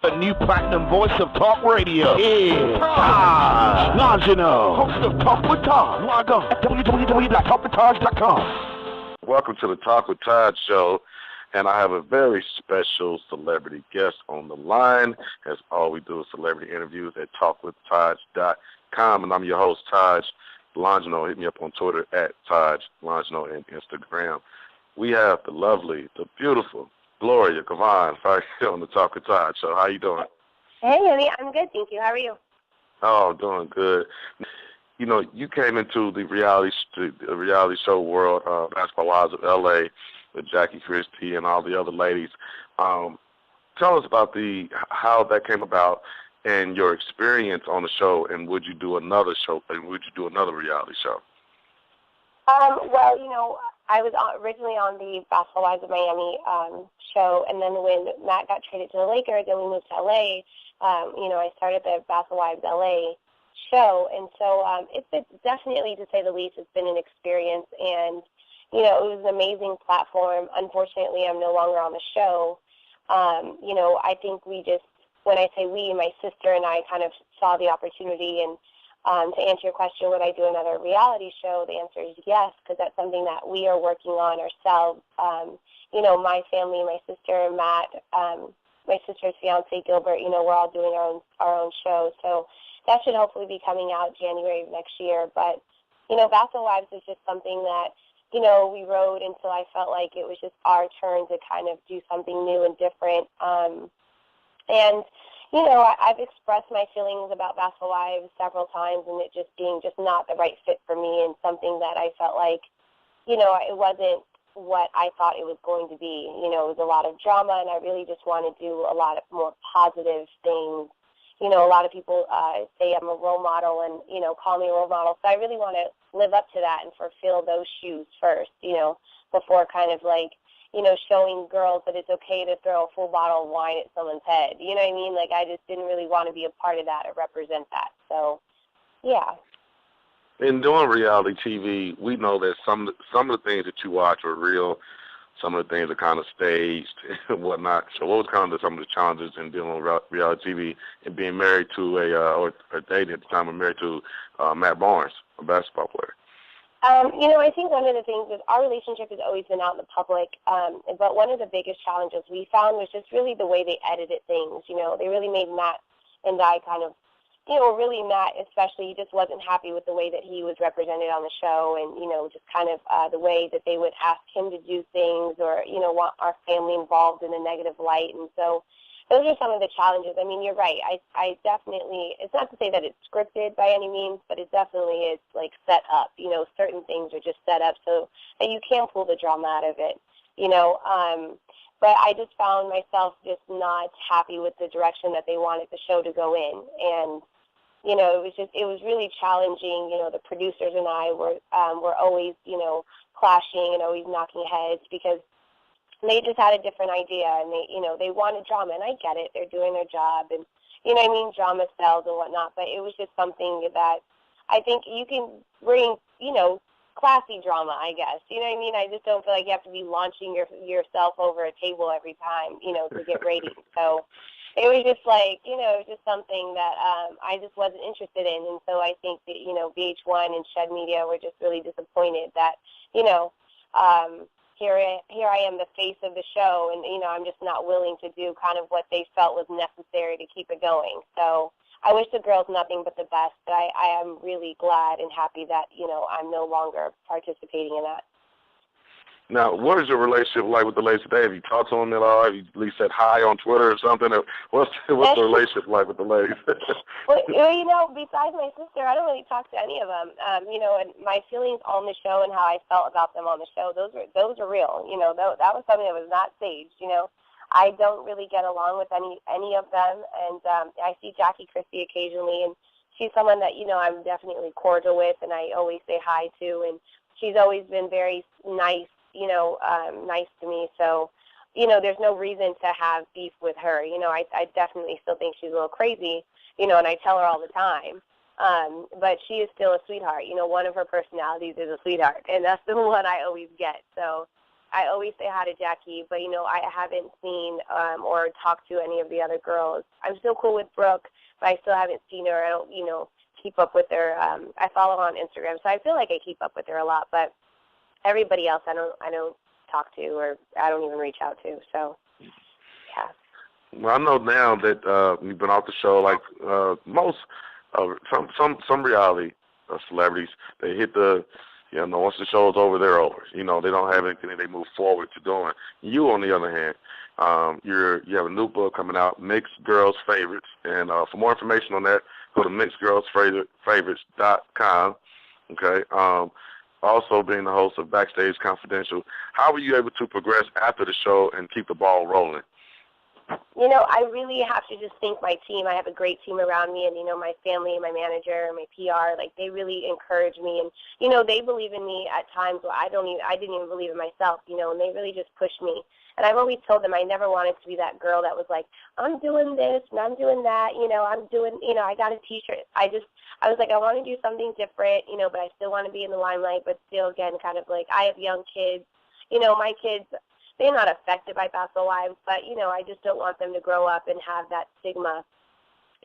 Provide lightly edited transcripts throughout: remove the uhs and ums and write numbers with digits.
The new platinum voice of talk radio is Todd Longino, host of Talk with Todd. Log on at www.talkwithtodd.com. Welcome to the Talk with Todd show, and I have a very special celebrity guest on the line. As all we do is celebrity interviews at talkwithtodd.com, and I'm your host, Todd Longino. Hit me up on Twitter at Todd Longino and Instagram. We have the lovely, the beautiful Gloria Govan right here on the Talk with Todd show. How you doing? Hey, honey, I'm good, thank you. How are you? Oh, I'm doing good. You know, you came into the reality show world, Basketball Wives of L.A. with Jackie Christie and all the other ladies. Tell us about how that came about and your experience on the show, and would you do another show, and would you do another reality show? Well, you know, I was originally on the Basketball Wives of Miami show, and then when Matt got traded to the Lakers and we moved to L.A., you know, I started the Basketball Wives L.A. show, and so it's definitely, to say the least, it's been an experience, and, you know, it was an amazing platform. Unfortunately, I'm no longer on the show. You know, I think when I say we, my sister and I kind of saw the opportunity, and to answer your question, would I do another reality show? The answer is yes, because that's something that we are working on ourselves. You know, my family, my sister, Matt, my sister's fiance, Gilbert, you know, we're all doing our own show. So that should hopefully be coming out January of next year. But, you know, Basketball Wives is just something that, you know, we rode until I felt like it was just our turn to kind of do something new and different. And you know, I've expressed my feelings about Basketball Wives several times, and it just being just not the right fit for me, and something that I felt like, you know, it wasn't what I thought it was going to be. You know, it was a lot of drama, and I really just want to do a lot of more positive things. You know, a lot of people say I'm a role model and, you know, call me a role model. So I really want to live up to that and fulfill those shoes first, you know, before kind of like, you know, showing girls that it's okay to throw a full bottle of wine at someone's head. You know what I mean? Like, I just didn't really want to be a part of that or represent that. So, yeah. In doing reality TV, we know that some of the things that you watch are real. Some of the things are kind of staged and whatnot. So what was kind of some of the challenges in dealing with reality TV and being married to or dating at the time, and married to Matt Barnes, a basketball player? You know, I think one of the things is our relationship has always been out in the public, but one of the biggest challenges we found was just really the way they edited things. You know, they really made Matt and I kind of, you know, really Matt especially, he just wasn't happy with the way that he was represented on the show, and, you know, just kind of the way that they would ask him to do things, or, you know, want our family involved in a negative light. And so those are some of the challenges. I mean, you're right. I definitely, it's not to say that it's scripted by any means, but it definitely is, like, set up. You know, certain things are just set up so that you can pull the drama out of it, you know. But I just found myself just not happy with the direction that they wanted the show to go in. And, you know, it was really challenging. You know, the producers and I were always, you know, clashing and always knocking heads, because they just had a different idea, and they, you know, they wanted drama, and I get it. They're doing their job, and, you know what I mean, drama sells and whatnot, but it was just something that I think you can bring, you know, classy drama, I guess. You know what I mean? I just don't feel like you have to be launching yourself over a table every time, you know, to get ratings. So it was just like, you know, it was just something that I just wasn't interested in, and so I think that, you know, VH1 and Shed Media were just really disappointed that, you know, here I am, the face of the show, and, you know, I'm just not willing to do kind of what they felt was necessary to keep it going. So I wish the girls nothing but the best, but I am really glad and happy that, you know, I'm no longer participating in that. Now, what is your relationship like with the ladies today? Have you talked to them at all? Have you at least said hi on Twitter or something? What's the relationship like with the ladies? Well, you know, besides my sister, I don't really talk to any of them. You know, and my feelings on the show and how I felt about them on the show, those are real. You know, that was something that was not staged. You know, I don't really get along with any of them, and I see Jackie Christie occasionally, and she's someone that, you know, I'm definitely cordial with, and I always say hi to, and she's always been very nice. You know, nice to me. So, you know, there's no reason to have beef with her. You know, I definitely still think she's a little crazy, you know, and I tell her all the time. But she is still a sweetheart. You know, one of her personalities is a sweetheart, and that's the one I always get. So I always say hi to Jackie, but, you know, I haven't seen or talked to any of the other girls. I'm still cool with Brooke, but I still haven't seen her. I don't, you know, keep up with her. I follow her on Instagram, so I feel like I keep up with her a lot, but everybody else I don't talk to, or I don't even reach out to, so, yeah. Well, I know now that you've been off the show, like most, some reality celebrities, they hit the, you know, once the show's over, they're over. You know, they don't have anything that they move forward to doing. You, on the other hand, you have a new book coming out, Mixed Girls Favorites, and for more information on that, go to mixedgirlsfavorites.com. Okay. Also, being the host of Backstage Confidential, how were you able to progress after the show and keep the ball rolling? You know, I really have to just thank my team. I have a great team around me, and, you know, my family, my manager, my PR, like, they really encourage me. And, you know, they believe in me at times where I didn't even believe in myself, you know, and they really just push me. And I've always told them I never wanted to be that girl that was like, I'm doing this and I'm doing that, you know, I got a T-shirt. I was like, I want to do something different, you know, but I still want to be in the limelight, but still, again, kind of like, I have young kids. You know, my kids, they're not affected by Paso Wives, but, you know, I just don't want them to grow up and have that stigma.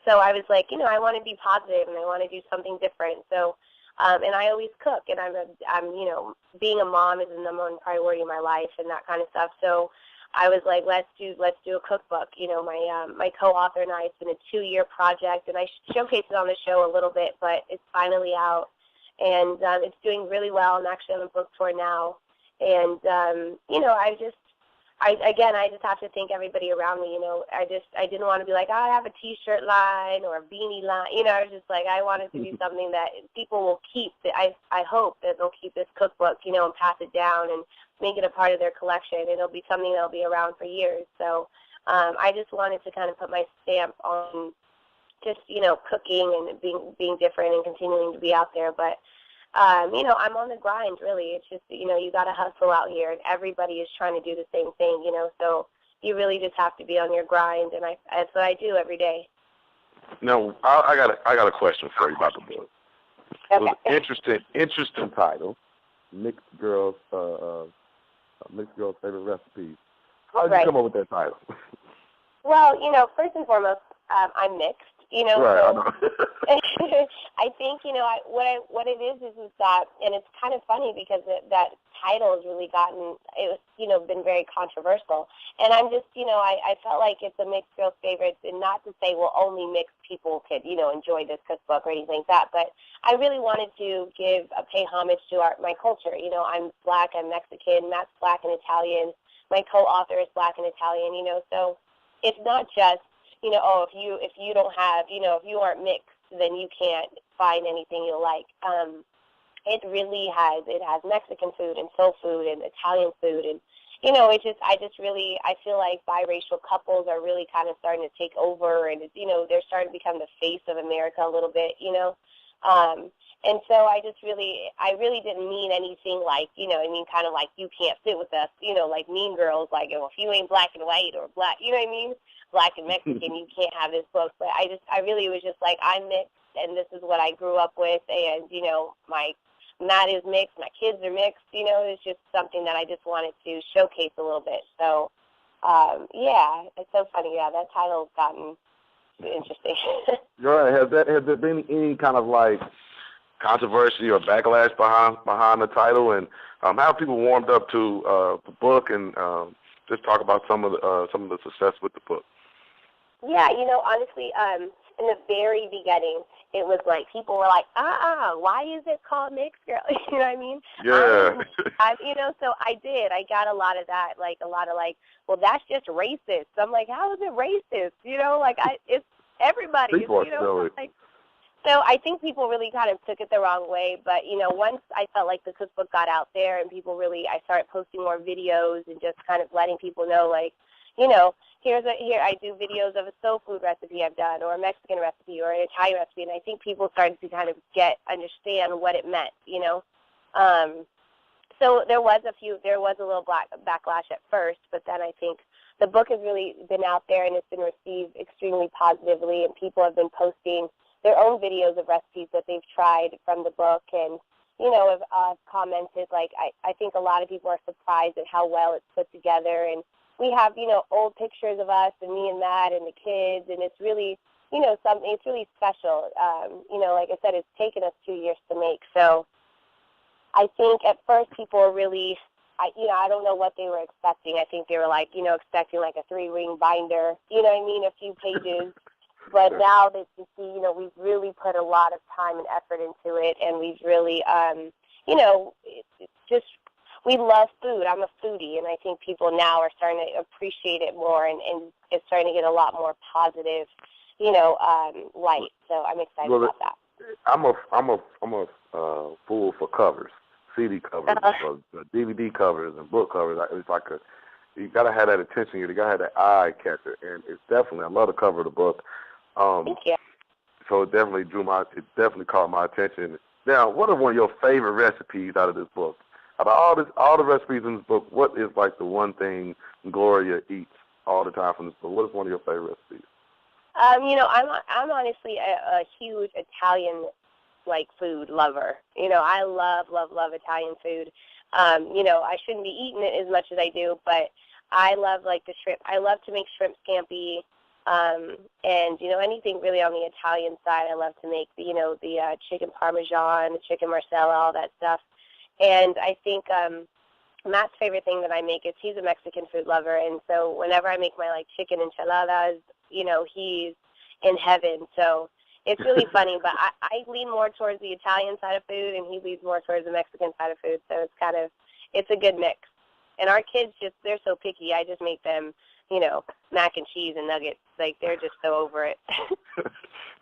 So I was like, you know, I want to be positive and I want to do something different. So, and I always cook, and I'm, you know, being a mom is the number one priority in my life and that kind of stuff. So I was like, let's do a cookbook. You know, my co-author and I, it's been a 2-year project, and I showcased it on the show a little bit, but it's finally out, and it's doing really well. I'm actually on a book tour now. And, you know, I just have to thank everybody around me. You know, I didn't want to be like, I have a T-shirt line or a beanie line. You know, I was just like, I wanted to do something that people will keep. I hope that they'll keep this cookbook, you know, and pass it down and make it a part of their collection. It'll be something that'll be around for years. So I just wanted to kind of put my stamp on just, you know, cooking and being different and continuing to be out there. But you know, I'm on the grind, really. It's just, you know, you got to hustle out here, and everybody is trying to do the same thing, you know, so you really just have to be on your grind, and that's what I do every day. Now, I got a question for you about the book. Okay. It was an interesting title, Mixed Girls Favorite Recipes. How did you come up with that title? Well, you know, first and foremost, I'm mixed. You know, right, so I think, you know, what it is that, and it's kind of funny because that title has really been very controversial. And I'm just, you know, I felt like it's a Mixed Girls Favorites, and not to say, well, only mixed people could, you know, enjoy this cookbook or anything like that, but I really wanted to pay homage to my culture. You know, I'm Black, I'm Mexican, Matt's Black and Italian, my co-author is Black and Italian, you know, so it's not just, you know, oh, if you don't have, you know, if you aren't mixed, then you can't find anything you like. It has Mexican food and soul food and Italian food, and, you know, I feel like biracial couples are really kind of starting to take over, and, you know, they're starting to become the face of America a little bit, you know. And so I really didn't mean anything like, you know, I mean, kind of like, you can't sit with us, you know, like Mean Girls, like, oh, if you ain't black and white or black, you know what I mean? Black and Mexican, you can't have this book. But I really was just like, I'm mixed, and this is what I grew up with, and, you know, Matt is mixed, my kids are mixed, you know, it's just something that I just wanted to showcase a little bit. So, yeah, it's so funny. Yeah, that title's gotten interesting. Right. Has there been any kind of, like, controversy or backlash behind the title, and how have people warmed up to the book, and just talk about some of the success with the book? Yeah, you know, honestly, in the very beginning, it was like people were like, why is it called Mixed Girl? You know what I mean? Yeah. You know, so I got a lot of that, like a lot of like, well, that's just racist. So I'm like, how is it racist? You know, like it's everybody. People you know, are silly. So I think people really kind of took it the wrong way. But, you know, once I felt like the cookbook got out there and I started posting more videos and just kind of letting people know, like, you know, here I do videos of a soul food recipe I've done, or a Mexican recipe, or an Italian recipe, and I think people started to kind of understand what it meant, you know. So there was a little backlash at first, but then I think the book has really been out there and it's been received extremely positively, and people have been posting their own videos of recipes that they've tried from the book, and, have commented, like, I think a lot of people are surprised at how well it's put together. And we have, old pictures of us and me and Matt and the kids, and it's really, it's really special. Like I said, it's taken us 2 years to make. So I think at first people were really, I don't know what they were expecting. I think they were like, expecting like a 3-ring binder, a few pages. But now that you see, we've really put a lot of time and effort into it, and we've really, we love food. I'm a foodie, and I think people now are starting to appreciate it more, and it's starting to get a lot more positive, light. So I'm excited about that. I'm a fool for covers, CD covers, DVD covers, and book covers. It's like you gotta have that attention. You gotta have that eye catcher, and it's definitely. I love the cover of the book. Thank you. So it definitely caught my attention. Now, what are one of your favorite recipes out of this book? Out of all the recipes in this book, what is like the one thing Gloria eats all the time from this book? What is one of your favorite recipes? I'm honestly a huge Italian food lover. I love Italian food. I shouldn't be eating it as much as I do, but I love the shrimp. I love to make shrimp scampi. And anything really on the Italian side, I love to make the chicken parmesan, the chicken marsala, all that stuff. And I think Matt's favorite thing that I make is he's a Mexican food lover, and so whenever I make my chicken enchiladas, he's in heaven. So it's really funny, but I lean more towards the Italian side of food, and he leans more towards the Mexican side of food. So it's a good mix. And our kids they're so picky. I just make them mac and cheese and nuggets. They're just so over it.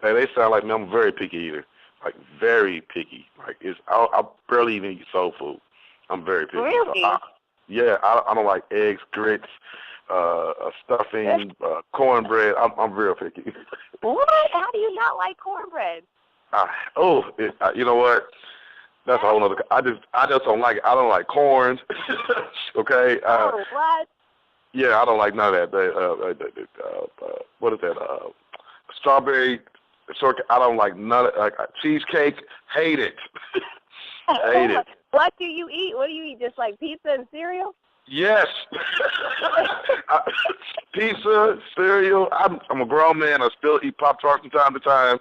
Hey, they sound like me. I'm a very picky eater. Very picky. I barely even eat soul food. I'm very picky. Really? So I don't like eggs, grits, stuffing, cornbread. I'm real picky. What? How do you not like cornbread? You know what? That's a whole other. I just don't like it. I don't like corns. Okay. What? Yeah, I don't like none of that. What is that? Strawberry shortcake. I don't like none of cheesecake. Hate it. Hate it. What do you eat? What do you eat? Just pizza and cereal? Yes. Pizza, cereal. I'm a grown man. I still eat Pop-Tarts from time to time.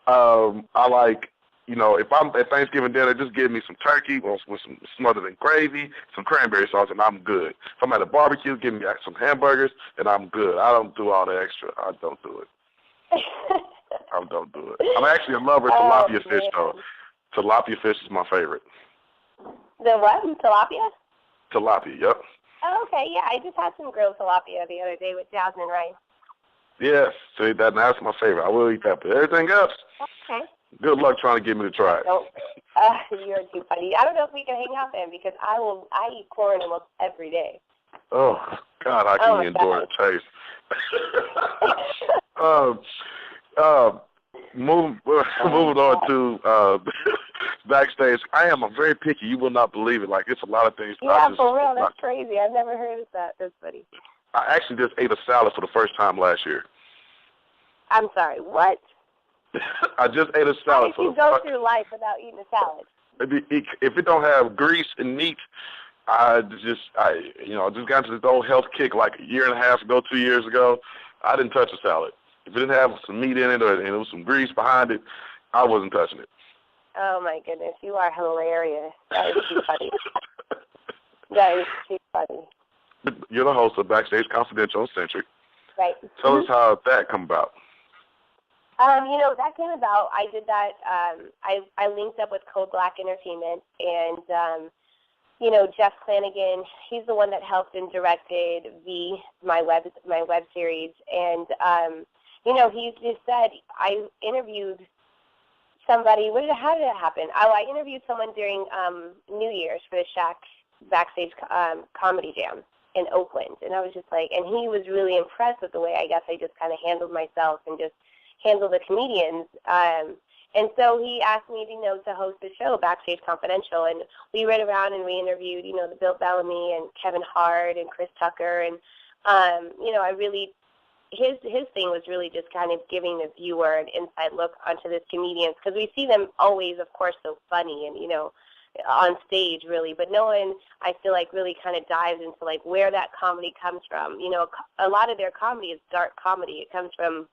I like. If I'm at Thanksgiving dinner, just give me some turkey with some smothered in gravy, some cranberry sauce, and I'm good. If I'm at a barbecue, give me some hamburgers, and I'm good. I don't do all the extra. I don't do it. I don't do it. I'm actually a lover of tilapia fish, though. Tilapia fish is my favorite. The what? Tilapia? Tilapia, yep. Oh, okay, yeah. I just had some grilled tilapia the other day with jasmine rice. Yes, see, that's my favorite. I will eat that, but everything else, okay. Good luck trying to get me to try it. You're too funny. I don't know if we can hang out then, because I eat corn almost every day. Oh, God, I can enjoy the taste. Moving on to Backstage. I am very picky. You will not believe it. It's a lot of things. Yeah, for real. That's crazy. I've never heard of that. That's funny. I actually just ate a salad for the first time last year. I'm sorry, what? I just ate a salad. How did you go through life without eating a salad? If it don't have grease and meat, I just got into this old health kick a year and a half ago, 2 years ago. I didn't touch a salad. If it didn't have some meat in it and there was some grease behind it, I wasn't touching it. Oh, my goodness. You are hilarious. That is too funny. That is too funny. You're the host of Backstage Confidential on Centric. Right. Tell us how that come about. That came about. I did that. I linked up with Code Black Entertainment, and Jeff Flanagan. He's the one that helped and directed my web series, and he just said I interviewed somebody. How did it happen? I interviewed someone during New Year's for the Shack Backstage Comedy Jam in Oakland, and I was just and he was really impressed with the way I just kind of handled myself and just handle the comedians, and so he asked me to host the show Backstage Confidential, and we read around and we interviewed the Bill Bellamy and Kevin Hart and Chris Tucker, and I really his thing was really just kind of giving the viewer an inside look onto these comedians, because we see them always, of course, so funny and on stage, really, but no one, I feel like, really kind of dives into, like, where that comedy comes from. You know, a lot of their comedy is dark comedy. It comes from,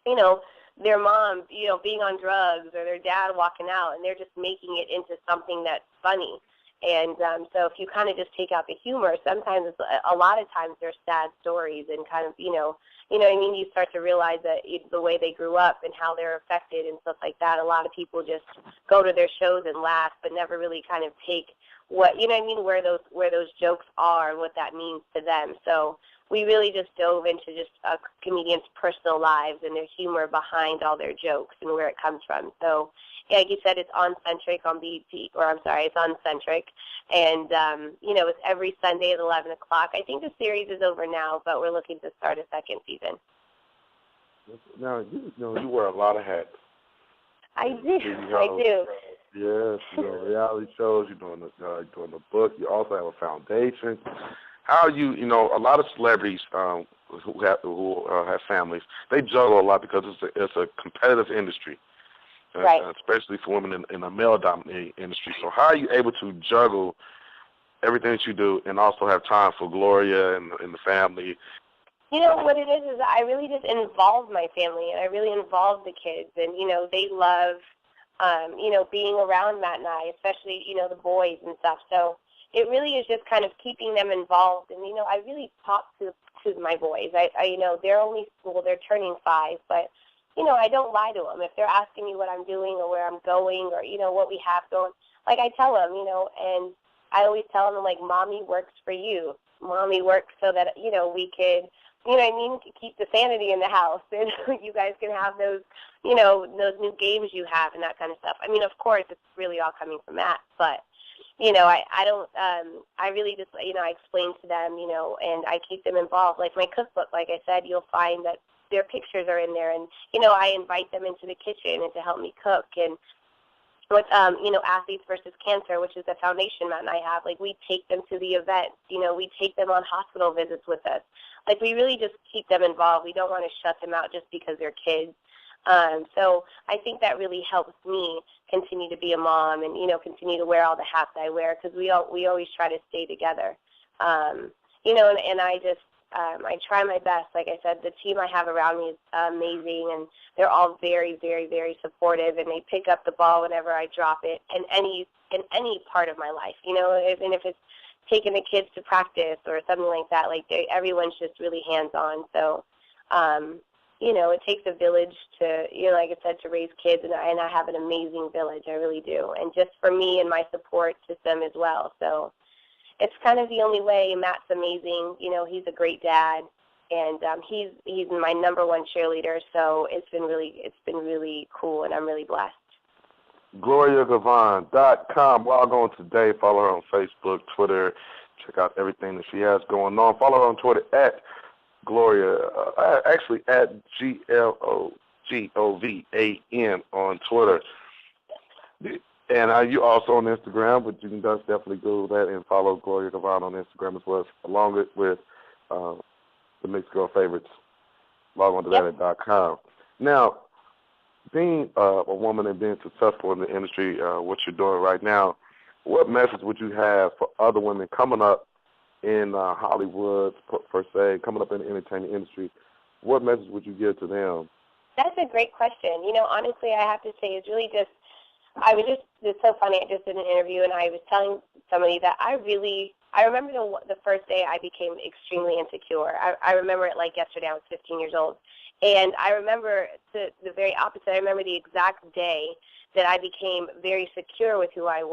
you know, their mom, you know, being on drugs, or their dad walking out, and they're just making it into something that's funny. And so if you kind of just take out the humor, sometimes a lot of times they're sad stories, and kind of, you know what I mean? You start to realize that the way they grew up and how they're affected and stuff like that. A lot of people just go to their shows and laugh, but never really kind of take what, you know what I mean, where those jokes are and what that means to them. So we really just dove into just comedians' personal lives and their humor behind all their jokes and where it comes from. So, yeah, like you said, it's on Centric on BET, it's on Centric, and you know, it's every Sunday at 11 o'clock. I think the series is over now, but we're looking to start a second season. Now, you wear a lot of hats. I do. Yes, you're doing reality shows. You're doing the book. You also have a foundation. How you know, a lot of celebrities who have families, they juggle a lot because it's a competitive industry. Right. Especially for women in a male-dominated industry. So how are you able to juggle everything that you do and also have time for Gloria and the family? You know, what it is I really just involve my family, and I really involve the kids. And, you know, they love, you know, being around Matt and I, especially, you know, the boys and stuff. So it really is just kind of keeping them involved. And, you know, I really talk to my boys. I you know, they're only school, they're turning 5, but you know, I don't lie to them. If they're asking me what I'm doing or where I'm going or, you know, what we have going, like I tell them, you know, and I always tell them, like, Mommy works for you. Mommy works so that, you know, we could, you know what I mean, keep the sanity in the house, and you guys can have those, you know, those new games you have and that kind of stuff. I mean, of course, it's really all coming from Matt, but, you know, I don't, I really just, you know, I explain to them, you know, and I keep them involved. Like my cookbook, like I said, you'll find that their pictures are in there, and, you know, I invite them into the kitchen and to help me cook. And with, you know, Athletes versus Cancer, which is a foundation Matt and I have, like, we take them to the events, you know, we take them on hospital visits with us. Like, we really just keep them involved. We don't want to shut them out just because they're kids. So I think that really helps me continue to be a mom and, you know, continue to wear all the hats I wear, because we always try to stay together. You know, and I just, I try my best. Like I said, the team I have around me is amazing, and they're all very, very, very supportive, and they pick up the ball whenever I drop it in any part of my life. You know, even if it's taking the kids to practice or something like that, like everyone's just really hands-on. So, you know, it takes a village to, you know, like I said, to raise kids, and I have an amazing village. I really do, and just for me and my support system as well. So it's kind of the only way. Matt's amazing. You know, he's a great dad, and he's my #1 cheerleader. So it's been really cool, and I'm really blessed. GloriaGovan.com. Log on today. Follow her on Facebook, Twitter. Check out everything that she has going on. Follow her on Twitter at Gloria, actually at GLOGOVAN on Twitter. And you also on Instagram, but you can just definitely Google that and follow Gloria Govan on Instagram as well, along with the Mixed Girl Favorites. Log on to that at .com. Now, being a woman and being successful in the industry, what you're doing right now, what message would you have for other women coming up in Hollywood, per se, coming up in the entertainment industry? What message would you give to them? That's a great question. You know, honestly, I have to say it's really just, it's so funny. I just did an interview, and I was telling somebody that I remember the first day I became extremely insecure. I remember it like yesterday. I was 15 years old. And I remember the very opposite. I remember the exact day that I became very secure with who I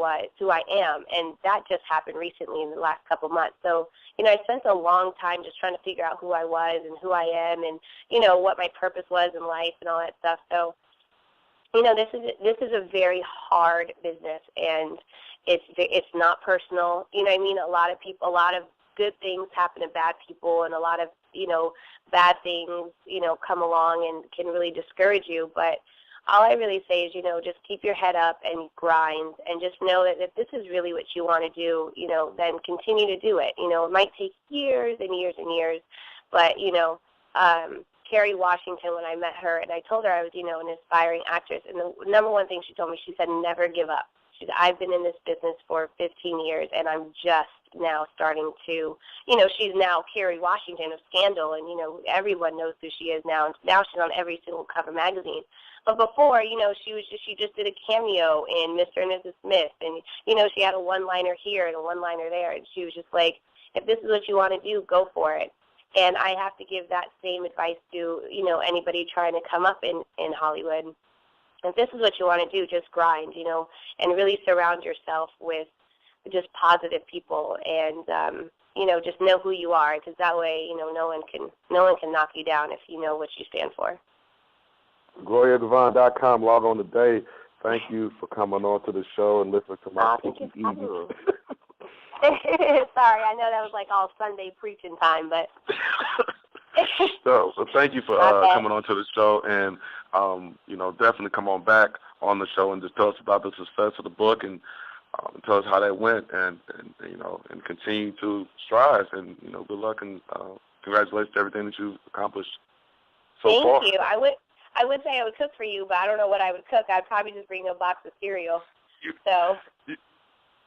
am, and that just happened recently in the last couple months. So, you know, I spent a long time just trying to figure out who I was and who I am, and, you know, what my purpose was in life and all that stuff. So, you know, this is a very hard business, and it's not personal. You know what I mean? A lot of good things happen to bad people, and a lot of, you know, bad things, you know, come along and can really discourage you. But all I really say is, you know, just keep your head up and grind, and just know that if this is really what you want to do, you know, then continue to do it. You know, it might take years and years and years, but, you know, Kerry Washington, when I met her, and I told her I was, you know, an aspiring actress, and the #1 thing she told me, she said, never give up. I've been in this business for 15 years, and I'm just now starting to, she's now Kerry Washington of Scandal, and, everyone knows who she is now. Now she's on every single cover magazine. But before, she just did a cameo in Mr. and Mrs. Smith, and, she had a one-liner here and a one-liner there, and she was just like, if this is what you want to do, go for it. And I have to give that same advice to, anybody trying to come up in Hollywood. If this is what you want to do, just grind, and really surround yourself with just positive people, and just know who you are, because that way, no one can knock you down if you know what you stand for. GloriaGovan.com, log on today. Thank you for coming on to the show and listening to my Sorry, I know that was like all Sunday preaching time, but. So thank you for coming on to the show, and definitely come on back on the show and just tell us about the success of the book, and tell us how that went, and continue to strive, and good luck, and congratulations to everything that you've accomplished so far. Thank you. I would say I would cook for you, but I don't know what I would cook. I'd probably just bring a box of cereal.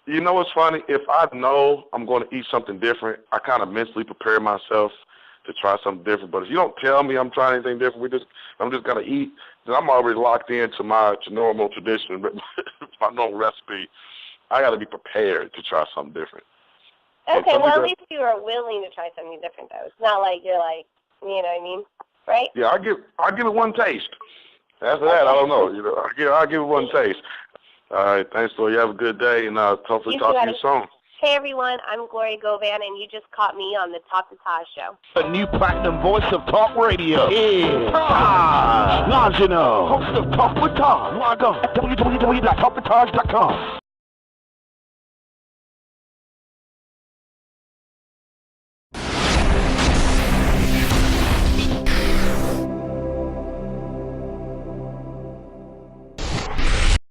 You know what's funny? If I know I'm going to eat something different, I kind of mentally prepare myself to try something different. But if you don't tell me I'm trying anything different, I'm just going to eat, then I'm already locked into my normal tradition, my normal recipe. I got to be prepared to try something different. Okay, well, at least you are willing to try something different, though. It's not like you're like, you know what I mean, right? Yeah, I'll give it one taste. After that, I don't know. I'll give it one taste. All right, thanks, Gloria. You have a good day, and hopefully talk to you soon. Hey, everyone, I'm Gloria Govan, and you just caught me on the Talk to Taj show. The new platinum voice of talk radio is Taj Longino, host of Talk with Taj. Log on at www.talkwithtaj.com.